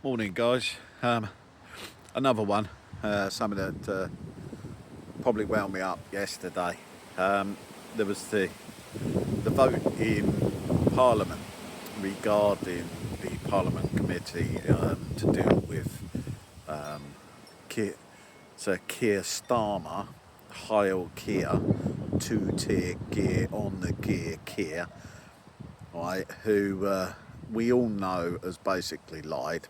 Morning, guys. Another one. Something that probably wound me up yesterday. There was the vote in Parliament regarding the Parliament committee to deal with Sir Keir Starmer, Heil Keir, two-tier gear on the gear Keir, right? Who we all know has basically lied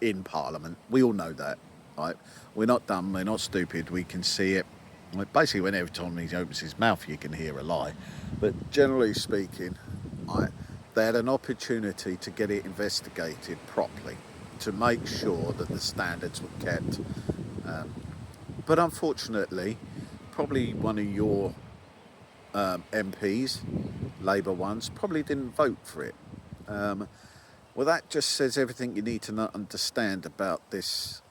in Parliament. We all know that, right? We're not dumb, we're not stupid, we can see it. Like, basically, when every time he opens his mouth, you can hear a lie. But generally speaking, right, they had an opportunity to get it investigated properly, to make sure that the standards were kept. But unfortunately, probably one of your MPs, Labour ones, probably didn't vote for it. Well, that just says everything you need to understand about this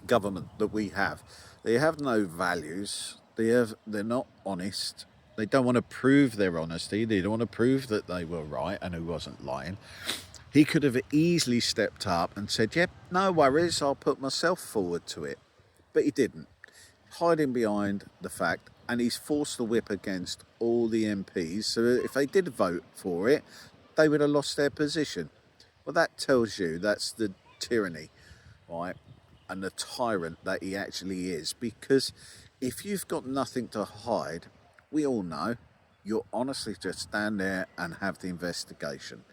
government that we have. They have no values. They're not honest. They don't want to prove their honesty. They don't want to prove that they were right and who wasn't lying. He could have easily stepped up and said, "Yep, no worries, I'll put myself forward to it." But he didn't. Hiding behind the fact, and he's forced the whip against all the MPs. So if they did vote for it, they would have lost their position. Well, that tells you that's the tyranny, right, and the tyrant that he actually is. Because if you've got nothing to hide, we all know you'll honestly just stand there and have the investigation.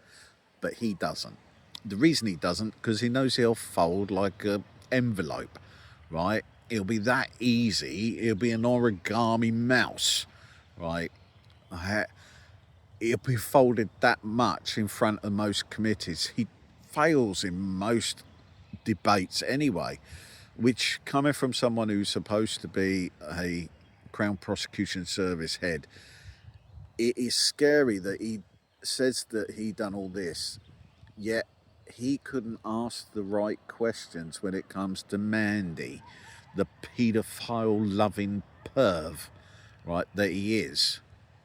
But he doesn't. The reason he doesn't, because he knows he'll fold like an envelope, right? It'll be that easy. It'll be an origami mouse, right? He'll be folded that much in front of most committees. He fails in most debates anyway, which, coming from someone who's supposed to be a Crown Prosecution Service head, it is scary that he says that he done all this, yet he couldn't ask the right questions when it comes to Mandy, the paedophile loving perv, right, that he is,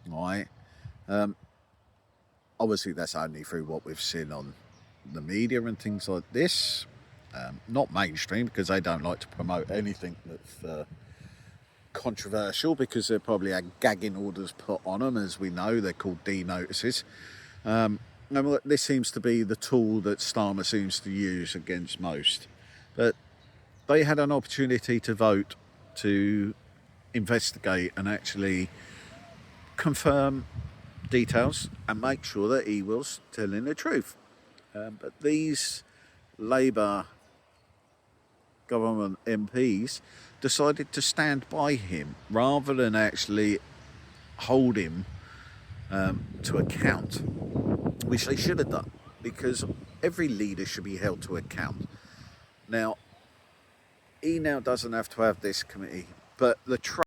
right? Obviously that's only through what we've seen on the media and things like this, not mainstream, because they don't like to promote anything that's controversial, because they're probably had gagging orders put on them. As we know, they're called D notices. And this seems to be the tool that Starmer seems to use against most. But they had an opportunity to vote, to investigate and actually confirm details and make sure that he was telling the truth. But these Labour government MPs decided to stand by him rather than actually hold him to account, which they should have done, because every leader should be held to account. Now, he now doesn't have to have this committee, but the